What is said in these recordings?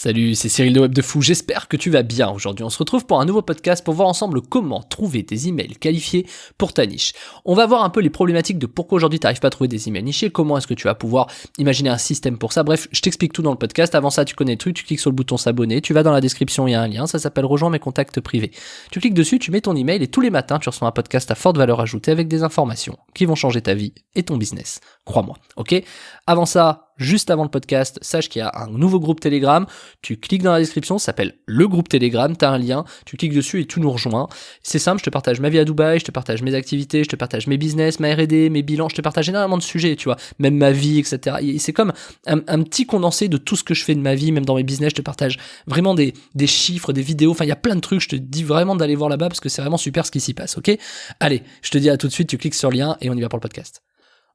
Salut, c'est Cyril de Web de Fou, j'espère que tu vas bien. Aujourd'hui, on se retrouve pour un nouveau podcast pour voir ensemble comment trouver des emails qualifiés pour ta niche. On va voir un peu les problématiques de pourquoi aujourd'hui tu n'arrives pas à trouver des emails nichés, comment est-ce que tu vas pouvoir imaginer un système pour ça. Bref, je t'explique tout dans le podcast. Avant ça, tu connais le truc, tu cliques sur le bouton s'abonner, tu vas dans la description, il y a un lien, ça s'appelle Rejoins mes contacts privés. Tu cliques dessus, tu mets ton email et tous les matins, tu reçois un podcast à forte valeur ajoutée avec des informations qui vont changer ta vie et ton business. Crois-moi, ok ? Avant ça, juste avant le podcast, sache qu'il y a un nouveau groupe Telegram. Tu cliques dans la description, ça s'appelle le groupe Telegram, tu as un lien, tu cliques dessus et tu nous rejoins. C'est simple, je te partage ma vie à Dubaï, je te partage mes activités, je te partage mes business, ma R&D, mes bilans, je te partage énormément de sujets, tu vois, même ma vie, etc. Et c'est comme un petit condensé de tout ce que je fais de ma vie, même dans mes business, je te partage vraiment des chiffres, des vidéos, enfin il y a plein de trucs, je te dis vraiment d'aller voir là-bas parce que c'est vraiment super ce qui s'y passe, ok ? Allez, je te dis à tout de suite, tu cliques sur le lien et on y va pour le podcast.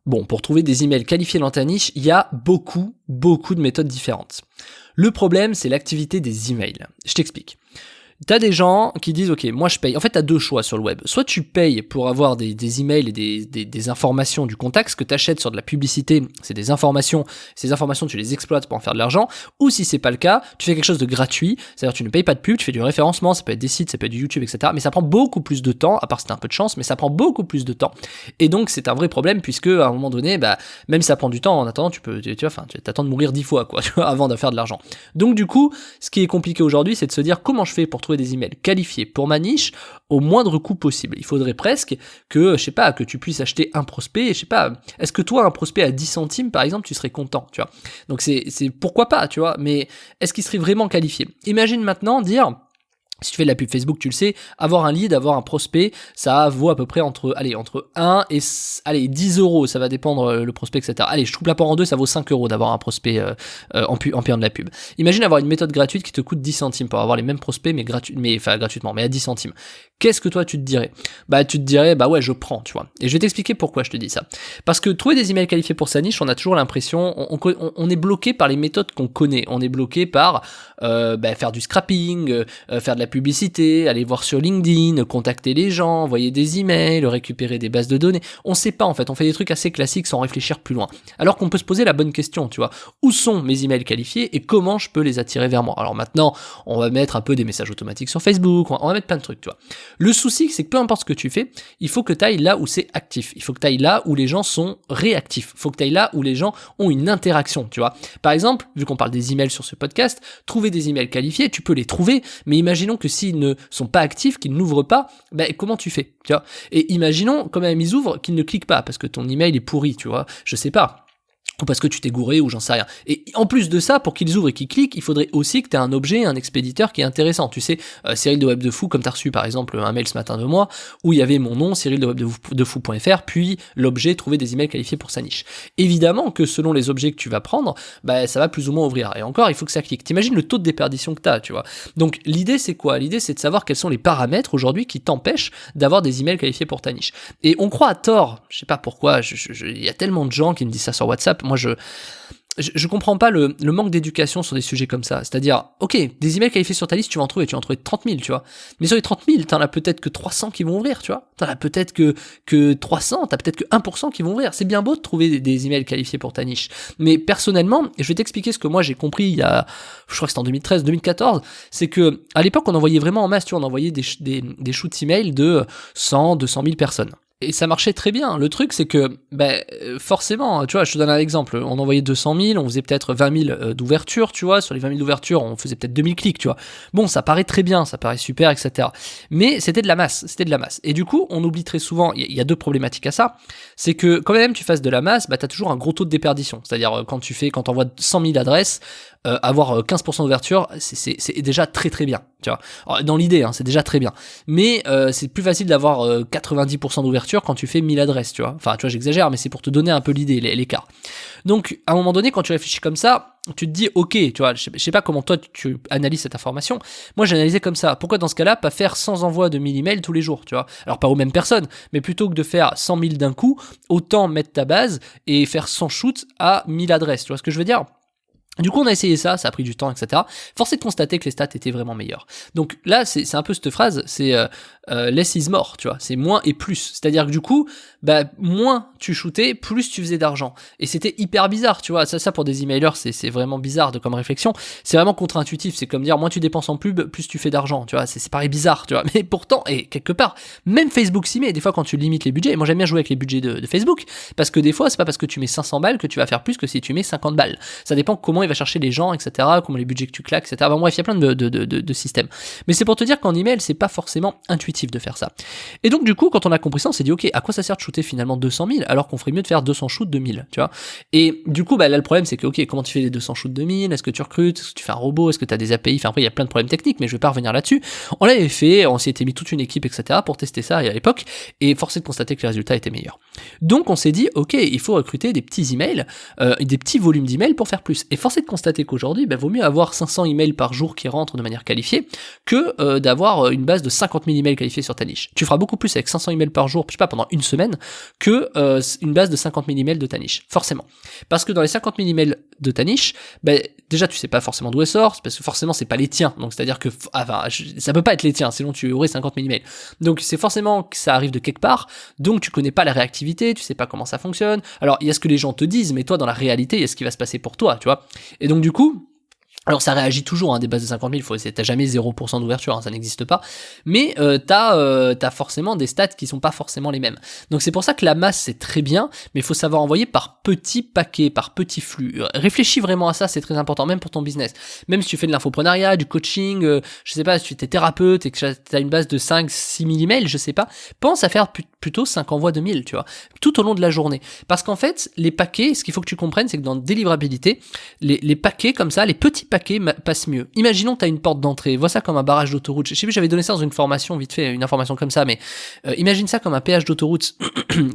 Bon, pour trouver des emails qualifiés dans ta niche, il y a beaucoup de méthodes différentes. Le problème, c'est l'activité des emails. Je t'explique. T'as des gens qui disent, ok, moi je paye. En fait, t'as deux choix sur le web. Soit tu payes pour avoir des emails et des informations du contact. Ce que t'achètes sur de la publicité, c'est des informations. Ces informations, tu les exploites pour en faire de l'argent. Ou si c'est pas le cas, tu fais quelque chose de gratuit. C'est-à-dire, tu ne payes pas de pub, tu fais du référencement. Ça peut être des sites, ça peut être du YouTube, etc. Mais ça prend beaucoup plus de temps, à part si t'as un peu de chance, mais ça prend beaucoup plus de temps. Et donc, c'est un vrai problème puisque, à un moment donné, même si ça prend du temps, en attendant, tu t'attends de mourir 10 fois, quoi, tu vois, avant de faire de l'argent. Donc, du coup, ce qui est compliqué aujourd'hui, c'est de se dire comment je fais pour trouver des emails qualifiés pour ma niche au moindre coût possible. Il faudrait presque que, je sais pas, que tu puisses acheter un prospect, je sais pas, est-ce que toi, un prospect à 10 centimes, par exemple, tu serais content, tu vois? Donc c'est pourquoi pas, tu vois, mais est-ce qu'il serait vraiment qualifié? Imagine maintenant dire, si tu fais de la pub Facebook, tu le sais, avoir un lead, avoir un prospect, ça vaut à peu près entre 1 et 10 euros, ça va dépendre le prospect, etc. Allez, je coupe la part en deux, ça vaut 5 euros d'avoir un prospect en payant de la pub. Imagine avoir une méthode gratuite qui te coûte 10 centimes pour avoir les mêmes prospects, mais gratuitement, mais à 10 centimes. Qu'est-ce que toi tu te dirais ? Tu te dirais, ouais, je prends, tu vois. Et je vais t'expliquer pourquoi je te dis ça. Parce que trouver des emails qualifiés pour sa niche, on a toujours l'impression, on est bloqué par les méthodes qu'on connaît. On est bloqué par faire du scrapping, faire de la publicité, aller voir sur LinkedIn, contacter les gens, envoyer des emails, récupérer des bases de données. On sait pas en fait, on fait des trucs assez classiques sans réfléchir plus loin. Alors qu'on peut se poser la bonne question, tu vois. Où sont mes emails qualifiés et comment je peux les attirer vers moi ? Alors maintenant, on va mettre un peu des messages automatiques sur Facebook, on va mettre plein de trucs, tu vois. Le souci, c'est que peu importe ce que tu fais, il faut que tu ailles là où c'est actif. Il faut que tu ailles là où les gens sont réactifs. Il faut que tu ailles là où les gens ont une interaction, tu vois. Par exemple, vu qu'on parle des emails sur ce podcast, trouver des emails qualifiés, tu peux les trouver, mais imaginons que s'ils ne sont pas actifs, qu'ils n'ouvrent pas, comment tu fais, tu vois ? Et imaginons, quand même, ils ouvrent, qu'ils ne cliquent pas, parce que ton email est pourri, tu vois, je sais pas. Ou parce que tu t'es gouré ou j'en sais rien. Et en plus de ça, pour qu'ils ouvrent et qu'ils cliquent, il faudrait aussi que tu aies un objet, un expéditeur qui est intéressant. Tu sais, Cyril de Web de Fou, comme tu as reçu par exemple un mail ce matin de moi, où il y avait mon nom, cyrildewebdefou.fr, puis l'objet trouver des emails qualifiés pour sa niche. Évidemment que selon les objets que tu vas prendre, ça va plus ou moins ouvrir. Et encore, il faut que ça clique. T'imagines le taux de déperdition que tu as, tu vois. Donc l'idée c'est quoi ? L'idée c'est de savoir quels sont les paramètres aujourd'hui qui t'empêchent d'avoir des emails qualifiés pour ta niche. Et on croit à tort, je sais pas pourquoi, il y a tellement de gens qui me disent ça sur WhatsApp. Moi, je comprends pas le manque d'éducation sur des sujets comme ça. C'est-à-dire, ok, des emails qualifiés sur ta liste, tu vas en trouver 30 000, tu vois. Mais sur les 30 000, t'en as peut-être que 300 qui vont ouvrir, tu vois. T'en as peut-être que 300, t'as peut-être que 1% qui vont ouvrir. C'est bien beau de trouver des emails qualifiés pour ta niche. Mais personnellement, je vais t'expliquer ce que moi j'ai compris il y a, je crois que c'était en 2013, 2014, c'est que à l'époque, on envoyait vraiment en masse, tu vois, on envoyait des shoots emails de 100, 200 000 personnes. Et ça marchait très bien. Le truc, c'est que, forcément, tu vois, je te donne un exemple. On envoyait 200 000, on faisait peut-être 20 000 d'ouverture, tu vois. Sur les 20 000 d'ouverture, on faisait peut-être 2000 clics, tu vois. Bon, ça paraît très bien, ça paraît super, etc. Mais c'était de la masse, Et du coup, on oublie très souvent, il y a deux problématiques à ça. C'est que, quand même tu fasses de la masse, t'as toujours un gros taux de déperdition. C'est-à-dire, quand t'envoies 100 000 adresses, avoir 15% d'ouverture, c'est déjà très très bien, tu vois. Alors, dans l'idée, c'est déjà très bien. Mais c'est plus facile d'avoir 90% d'ouverture quand tu fais 1000 adresses, tu vois. Enfin, tu vois, j'exagère, mais c'est pour te donner un peu l'idée, l'écart. Donc, à un moment donné, quand tu réfléchis comme ça, tu te dis, ok, tu vois, je sais pas comment toi tu analyses cette information. Moi, j'ai analysé comme ça. Pourquoi dans ce cas-là, pas faire 100 envois de 1000 emails tous les jours, tu vois. Alors, pas aux mêmes personnes, mais plutôt que de faire 100 000 d'un coup, autant mettre ta base et faire 100 shoots à 1000 adresses, tu vois ce que je veux dire ? Du coup, on a essayé ça a pris du temps, etc. Force est de constater que les stats étaient vraiment meilleures. Donc là, c'est un peu cette phrase, c'est less is more, tu vois, c'est moins et plus. C'est-à-dire que du coup, bah moins tu shootais, plus tu faisais d'argent. Et c'était hyper bizarre, tu vois. Ça pour des emailers, c'est vraiment bizarre comme réflexion. C'est vraiment contre-intuitif. C'est comme dire moins tu dépenses en pub, plus tu fais d'argent, tu vois. C'est pareil bizarre, tu vois. Mais pourtant, et quelque part, même Facebook s'y met. Des fois, quand tu limites les budgets, moi j'aime bien jouer avec les budgets de Facebook, parce que des fois, c'est pas parce que tu mets 500 balles que tu vas faire plus que si tu mets 50 balles. Ça dépend comment il va chercher les gens, etc., comment les budgets que tu claques, etc. Bon, bref, il y a plein de systèmes. Mais c'est pour te dire qu'en email, c'est pas forcément intuitif de faire ça. Et donc, du coup, quand on a compris ça, on s'est dit, ok, à quoi ça sert de shooter finalement 200 000 alors qu'on ferait mieux de faire 200 shoots de 1000, tu vois. Et du coup, bah là, le problème, c'est que, ok, comment tu fais les 200 shoots de 1000? Est-ce que tu recrutes? Est-ce que tu fais un robot? Est-ce que tu as des API? Enfin, après, il y a plein de problèmes techniques, mais je vais pas revenir là-dessus. On l'avait fait, on s'y était mis toute une équipe, etc., pour tester ça à l'époque, et force est de constater que les résultats étaient meilleurs. Donc, on s'est dit, ok, il faut recruter des petits emails, des petits volumes d'emails pour faire plus. Et force est de constater qu'aujourd'hui, vaut mieux avoir 500 emails par jour qui rentrent de manière qualifiée que d'avoir une base de 50 000 emails qualifiés sur ta niche. Tu feras beaucoup plus avec 500 emails par jour, je sais pas, pendant une semaine, que une base de 50 000 emails de ta niche. Forcément. Parce que dans les 50 000 emails de ta niche, déjà tu sais pas forcément d'où elles sortent, parce que forcément c'est pas les tiens. Donc c'est-à-dire que, ça peut pas être les tiens, sinon tu aurais 50 000 emails. Donc c'est forcément que ça arrive de quelque part, donc tu connais pas la réactivité, tu sais pas comment ça fonctionne. Alors il y a ce que les gens te disent, mais toi dans la réalité, il y a ce qui va se passer pour toi, tu vois. Et donc du coup, alors ça réagit toujours, des bases de 50 000, t'as jamais 0% d'ouverture, ça n'existe pas, mais t'as forcément des stats qui sont pas forcément les mêmes. Donc c'est pour ça que la masse c'est très bien, mais il faut savoir envoyer par petits paquets, par petits flux. Réfléchis vraiment à ça, c'est très important, même pour ton business. Même si tu fais de l'infoprenariat, du coaching, je sais pas, si tu es thérapeute et que t'as une base de 5-6 000 emails, je sais pas, pense à faire plutôt 5 envois de 1000, tu vois, tout au long de la journée. Parce qu'en fait, les paquets, ce qu'il faut que tu comprennes, c'est que dans délivrabilité, les paquets comme ça, les petits paquet passe mieux. Imaginons que tu as une porte d'entrée, vois ça comme un barrage d'autoroute. Je sais plus, j'avais donné ça dans une formation, vite fait, une information comme ça, mais imagine ça comme un péage d'autoroute.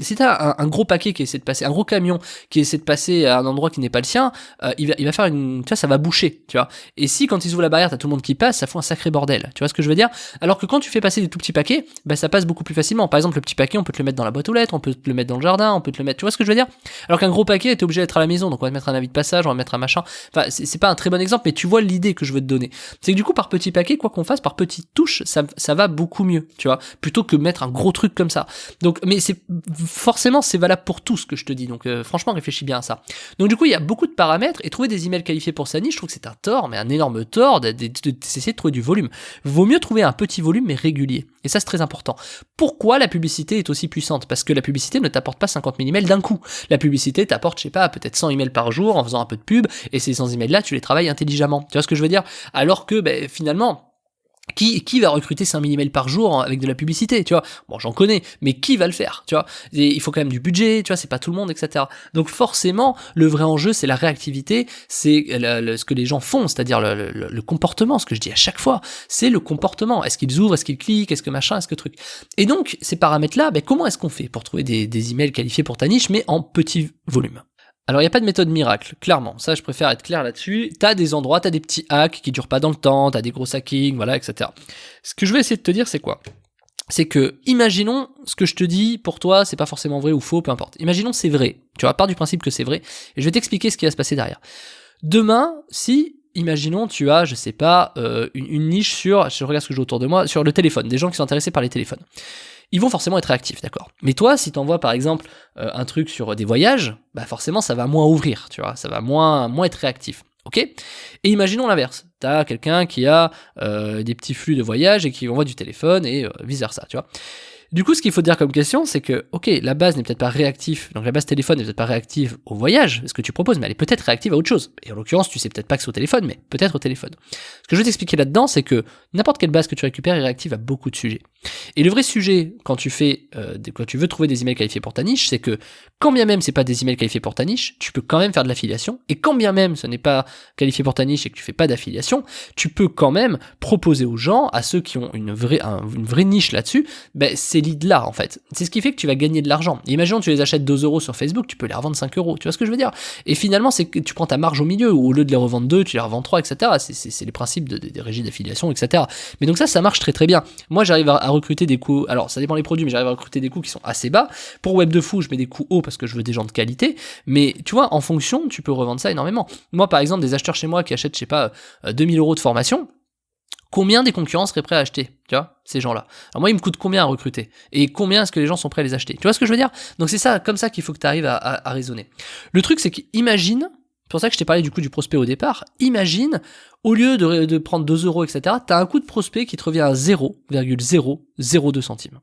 Si tu as un gros paquet qui essaie de passer, un gros camion qui essaie de passer à un endroit qui n'est pas le sien, il va faire tu vois, ça va boucher, tu vois. Et si quand ils ouvrent la barrière, t'as tout le monde qui passe, ça fout un sacré bordel. Tu vois ce que je veux dire? Alors que quand tu fais passer des tout petits paquets, ça passe beaucoup plus facilement. Par exemple, le petit paquet, on peut te le mettre dans la boîte aux lettres, on peut te le mettre dans le jardin, on peut te le mettre, tu vois ce que je veux dire? Alors qu'un gros paquet, t'es obligé d'être à la maison, donc on va te mettre un avis de passage, on va mettre un machin. Enfin, c'est pas un très bon exemple, mais tu vois l'idée que je veux te donner. C'est que du coup, par petits paquets, quoi qu'on fasse, par petites touches, ça va beaucoup mieux, tu vois, plutôt que mettre un gros truc comme ça. Donc, mais forcément, c'est valable pour tout ce que je te dis. Donc, franchement, réfléchis bien à ça. Donc, du coup, il y a beaucoup de paramètres et trouver des emails qualifiés pour sa niche, je trouve que c'est un tort, mais un énorme tort d'essayer de trouver du volume. Vaut mieux trouver un petit volume, mais régulier. Et ça, c'est très important. Pourquoi la publicité est aussi puissante? Parce que la publicité ne t'apporte pas 50 000 emails d'un coup. La publicité t'apporte, je sais pas, peut-être 100 emails par jour en faisant un peu de pub, et ces 100 emails-là, tu les travailles intelligemment. Tu vois ce que je veux dire? Alors que, finalement, qui va recruter 5000 emails par jour avec de la publicité, tu vois? Bon, j'en connais, mais qui va le faire, tu vois? Et il faut quand même du budget, tu vois, c'est pas tout le monde, etc. Donc forcément, le vrai enjeu, c'est la réactivité, c'est ce que les gens font, c'est-à-dire le comportement, ce que je dis à chaque fois, c'est le comportement. Est-ce qu'ils ouvrent, est-ce qu'ils cliquent, est-ce que machin, est-ce que truc. Et donc, ces paramètres-là, comment est-ce qu'on fait pour trouver des emails qualifiés pour ta niche, mais en petit volume? Alors, il n'y a pas de méthode miracle, clairement. Ça, je préfère être clair là-dessus. T'as des endroits, t'as des petits hacks qui durent pas dans le temps, t'as des gros hackings, voilà, etc. Ce que je vais essayer de te dire, c'est quoi? C'est que, imaginons, ce que je te dis, pour toi, c'est pas forcément vrai ou faux, peu importe. Imaginons c'est vrai. Tu vois, part du principe que c'est vrai, et je vais t'expliquer ce qui va se passer derrière. Demain, imaginons, tu as, je sais pas, une niche sur, je regarde ce que j'ai autour de moi, sur le téléphone, des gens qui sont intéressés par les téléphones. Ils vont forcément être réactifs, d'accord. Mais toi, si t'envoies par exemple un truc sur des voyages, forcément ça va moins ouvrir, tu vois, ça va moins être réactif, ok. Et imaginons l'inverse, t'as quelqu'un qui a des petits flux de voyages et qui envoie du téléphone et vice versa, tu vois. Du coup, ce qu'il faut dire comme question, c'est que, ok, la base n'est peut-être pas réactive, donc la base téléphone n'est peut-être pas réactive au voyage, ce que tu proposes, mais elle est peut-être réactive à autre chose. Et en l'occurrence, tu sais peut-être pas que c'est au téléphone, mais peut-être au téléphone. Ce que je veux t'expliquer là-dedans, c'est que n'importe quelle base que tu récupères est réactive à beaucoup de sujets. Et le vrai sujet, quand tu veux trouver des emails qualifiés pour ta niche, c'est que, quand bien même c'est pas des emails qualifiés pour ta niche, tu peux quand même faire de l'affiliation, et quand bien même ce n'est pas qualifié pour ta niche et que tu fais pas d'affiliation, tu peux quand même proposer aux gens, à ceux qui ont une vraie niche là-dessus, ces leads-là, en fait. C'est ce qui fait que tu vas gagner de l'argent. Et imaginons que tu les achètes 2 € sur Facebook, tu peux les revendre 5 €. Tu vois ce que je veux dire? Et finalement, c'est que tu prends ta marge au milieu, ou au lieu de les revendre 2, tu les revends 3, etc. C'est les principes des régies d'affiliation, etc. Mais donc ça marche très très bien. Moi, j'arrive à à recruter des coûts, alors ça dépend des produits, mais j'arrive à recruter des coûts qui sont assez bas. Pour Web de Fou, je mets des coûts hauts parce que je veux des gens de qualité, mais tu vois, en fonction, tu peux revendre ça énormément. Moi, par exemple, des acheteurs chez moi qui achètent, je sais pas, 2000 € de formation, combien des concurrents seraient prêts à acheter, tu vois, ces gens-là? Alors moi, il me coûte combien à recruter? Et combien est-ce que les gens sont prêts à les acheter? Tu vois ce que je veux dire? Donc c'est ça, comme ça qu'il faut que tu arrives à raisonner. Le truc, c'est qu'imagine, c'est pour ça que je t'ai parlé du coût du prospect au départ, imagine, au lieu de prendre 2 €, etc., t'as un coût de prospect qui te revient à 0,002 centimes.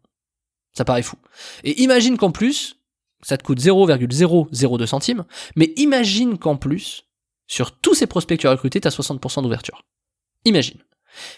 Ça paraît fou. Et imagine qu'en plus, ça te coûte 0,002 centimes, mais imagine qu'en plus, sur tous ces prospects que tu as recrutés, t'as 60% d'ouverture. Imagine.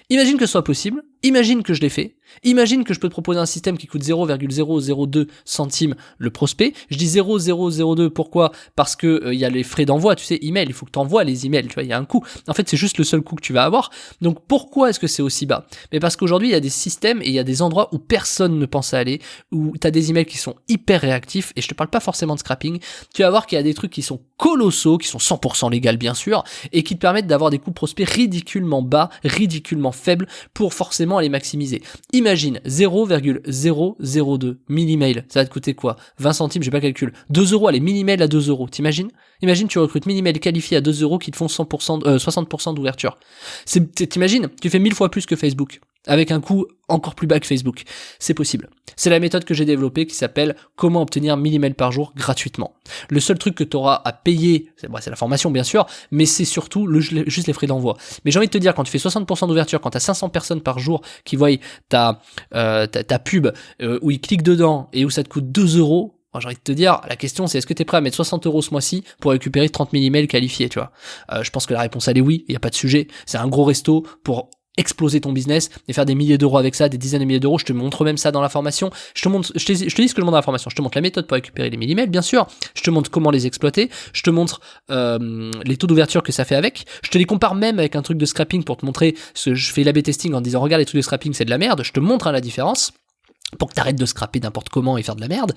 Imagine que ce soit possible, imagine que je l'ai fait, imagine que je peux te proposer un système qui coûte 0,002 centimes le prospect. Je dis 0,002, pourquoi? Parce que il y a les frais d'envoi, tu sais, email, il faut que tu envoies les emails, tu vois, il y a un coût. En fait, c'est juste le seul coût que tu vas avoir. Donc pourquoi est-ce que c'est aussi bas? Mais parce qu'aujourd'hui, il y a des systèmes et il y a des endroits où personne ne pense à aller, où tu as des emails qui sont hyper réactifs, et je te parle pas forcément de scrapping. Tu vas voir qu'il y a des trucs qui sont colossaux, qui sont 100% légaux bien sûr, et qui te permettent d'avoir des coûts de prospect ridiculement bas, ridiculement faibles, pour forcément les maximiser. Imagine 0,002 1000 ça va te coûter quoi? 20 centimes, j'ai pas calcul. 2 €, allez, 1000 emails à 2 €, t'imagines? Imagine tu recrutes 1000 emails qualifiés à 2 € qui te font 60% d'ouverture. T'imagines, tu fais 1000 fois plus que Facebook, avec un coût encore plus bas que Facebook. C'est possible. C'est la méthode que j'ai développée qui s'appelle comment obtenir 1000 emails par jour gratuitement. Le seul truc que tu auras à payer, c'est la formation bien sûr, mais c'est surtout juste les frais d'envoi. Mais j'ai envie de te dire, quand tu fais 60% d'ouverture, quand tu as 500 personnes par jour qui voient ta pub, où ils cliquent dedans et où ça te coûte 2 €, j'ai envie de te dire, la question c'est est-ce que tu es prêt à mettre 60 € ce mois-ci pour récupérer 30 000 emails qualifiés, tu vois? Je pense que la réponse elle est oui, il n'y a pas de sujet. C'est un gros resto pour exploser ton business et faire des milliers d'euros avec ça, des dizaines de milliers d'euros. Je te montre même ça dans la formation. Je te dis ce que je montre dans la formation. Je te montre la méthode pour récupérer les 1000 emails, bien sûr. Je te montre comment les exploiter. Je te montre les taux d'ouverture que ça fait avec. Je te les compare même avec un truc de scrapping pour te montrer ce que je fais l'A/B testing en te disant regarde les trucs de scrapping, c'est de la merde. Je te montre la différence pour que tu arrêtes de scraper n'importe comment et faire de la merde.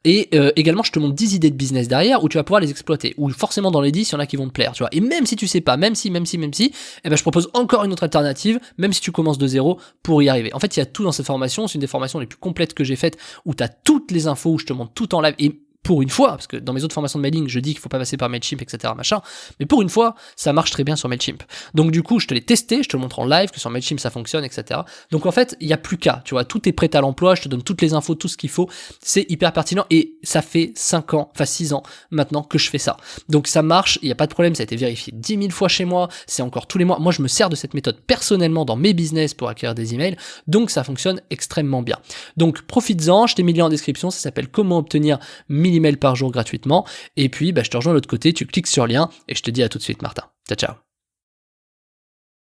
Et également, je te montre 10 idées de business derrière où tu vas pouvoir les exploiter. Ou forcément dans les 10, il y en a qui vont te plaire, tu vois. Et même si tu sais pas, même si, eh ben je propose encore une autre alternative, même si tu commences de zéro, pour y arriver. En fait, il y a tout dans cette formation. C'est une des formations les plus complètes que j'ai faites où tu as toutes les infos, où je te montre tout en live. Et pour une fois, parce que dans mes autres formations de mailing, je dis qu'il faut pas passer par Mailchimp, etc., machin, mais pour une fois, ça marche très bien sur Mailchimp. Donc du coup, je te l'ai testé, je te le montre en live, que sur Mailchimp ça fonctionne, etc. Donc en fait, il y a plus qu'à, tu vois, tout est prêt à l'emploi, je te donne toutes les infos, tout ce qu'il faut, c'est hyper pertinent, et ça fait 6 ans maintenant que je fais ça. Donc ça marche, il n'y a pas de problème, ça a été vérifié 10 000 fois chez moi, c'est encore tous les mois. Moi, je me sers de cette méthode personnellement dans mes business pour acquérir des emails, donc ça fonctionne extrêmement bien. Donc profites-en, je t'ai mis le lien en description, ça s'appelle comment obtenir 1000 emails par jour gratuitement, et puis je te rejoins de l'autre côté, tu cliques sur le lien, et je te dis à tout de suite Martin. Ciao ciao.